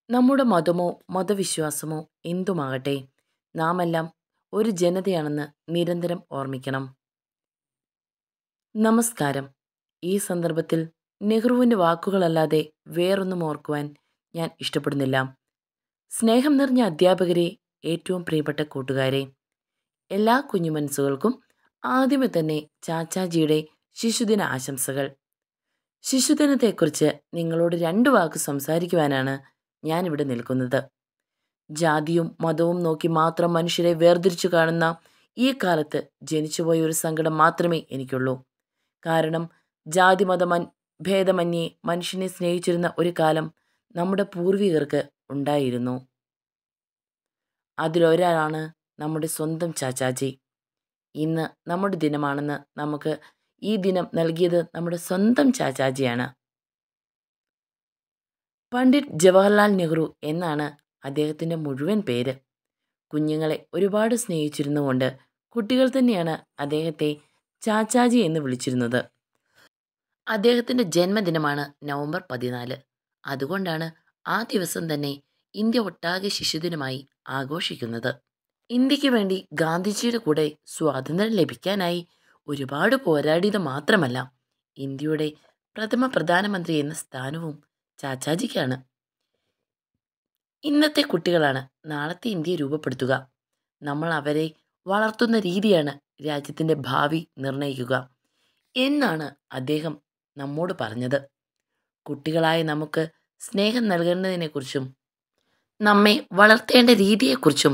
നമ്മുടെ മതമോ മതവിശ്വാസമോ എന്തുമാകട്ടെ, നാമെല്ലാം ഒരു ജനതയാണെന്ന് നിരന്തരം ഓർമ്മിക്കണം. നമസ്കാരം. ഈ സന്ദർഭത്തിൽ നെഹ്റുവിൻ്റെ വാക്കുകളല്ലാതെ വേറൊന്നും ഓർക്കുവാൻ ഞാൻ ഇഷ്ടപ്പെടുന്നില്ല. സ്നേഹം നിറഞ്ഞ അധ്യാപകരെ, ഏറ്റവും പ്രിയപ്പെട്ട കൂട്ടുകാരെ, എല്ലാ കുഞ്ഞുമനസ്സുകൾക്കും ആദ്യമേ തന്നെ ചാച്ചാജിയുടെ ശിശുദിന ആശംസകൾ. ശിശുദിനത്തെക്കുറിച്ച് നിങ്ങളോട് 2 വാക്ക് സംസാരിക്കുവാനാണ് ഞാനിവിടെ നിൽക്കുന്നത്. ജാതിയും മതവും നോക്കി മാത്രം മനുഷ്യരെ വേർതിരിച്ചു കാണുന്ന ഈ കാലത്ത് ജനിച്ചുപോയ ഒരു സങ്കടം മാത്രമേ എനിക്കുള്ളൂ. കാരണം ജാതി ഭേദമന്യേ മനുഷ്യനെ സ്നേഹിച്ചിരുന്ന ഒരു കാലം നമ്മുടെ പൂർവികർക്ക് ഉണ്ടായിരുന്നു. അതിലൊരാളാണ് നമ്മുടെ സ്വന്തം ചാച്ചാജി. ഇന്ന് നമ്മുടെ ദിനമാണെന്ന് നമുക്ക് ഈ ദിനം നൽകിയത് നമ്മുടെ സ്വന്തം ചാച്ചാജിയാണ്. പണ്ഡിറ്റ് ജവഹർലാൽ നെഹ്റു എന്നാണ് അദ്ദേഹത്തിൻ്റെ മുഴുവൻ പേര്. കുഞ്ഞുങ്ങളെ ഒരുപാട് സ്നേഹിച്ചിരുന്നുകൊണ്ട് കുട്ടികൾ തന്നെയാണ് അദ്ദേഹത്തെ ചാച്ചാജി എന്ന് വിളിച്ചിരുന്നത്. അദ്ദേഹത്തിൻ്റെ ജന്മദിനമാണ് നവംബർ 14. അതുകൊണ്ടാണ് ആ ദിവസം തന്നെ ഇന്ത്യ ഒട്ടാകെ ശിശുദിനമായി ആഘോഷിക്കുന്നത്. ഇന്ത്യക്ക് വേണ്ടി ഗാന്ധിജിയുടെ കൂടെ സ്വാതന്ത്ര്യം ലഭിക്കാനായി ഒരുപാട് പോരാടിയത് മാത്രമല്ല, ഇന്ത്യയുടെ പ്രഥമ പ്രധാനമന്ത്രി എന്ന സ്ഥാനവും ചാച്ചാജിക്കാണ്. ഇന്നത്തെ കുട്ടികളാണ് നാളത്തെ ഇന്ത്യയെ രൂപപ്പെടുത്തുക. നമ്മൾ അവരെ വളർത്തുന്ന രീതിയാണ് രാജ്യത്തിൻ്റെ ഭാവി നിർണ്ണയിക്കുക എന്നാണ് അദ്ദേഹം നമ്മോട് പറഞ്ഞത്. കുട്ടികളായ നമുക്ക് സ്നേഹം നൽകേണ്ടതിനെക്കുറിച്ചും നമ്മെ വളർത്തേണ്ട രീതിയെക്കുറിച്ചും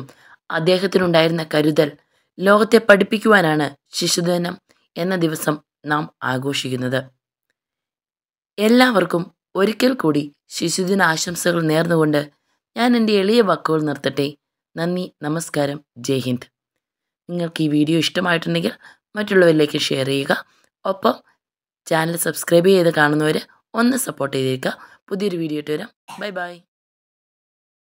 അദ്ദേഹത്തിനുണ്ടായിരുന്ന കരുതൽ ലോകത്തെ പഠിപ്പിക്കുവാനാണ് ശിശുദിനം എന്ന ദിവസം നാം ആഘോഷിക്കുന്നത്. എല്ലാവർക്കും ഒരിക്കൽ കൂടി ശിശുദിന ആശംസകൾ നേർന്നുകൊണ്ട് ഞാൻ എൻ്റെ എളിയ വാക്കുകൾ നിർത്തട്ടെ. നന്ദി, നമസ്കാരം, ജയ് ഹിന്ദ്. നിങ്ങൾക്ക് ഈ വീഡിയോ ഇഷ്ടമായിട്ടുണ്ടെങ്കിൽ മറ്റുള്ളവരിലേക്ക് ഷെയർ ചെയ്യുക. ഒപ്പം ചാനൽ സബ്സ്ക്രൈബ് ചെയ്ത് കാണുന്നവർ ഒന്ന് സപ്പോർട്ട് ചെയ്തേക്കുക. പുതിയൊരു വീഡിയോ ഇട്ട് വരാം. Bye bye.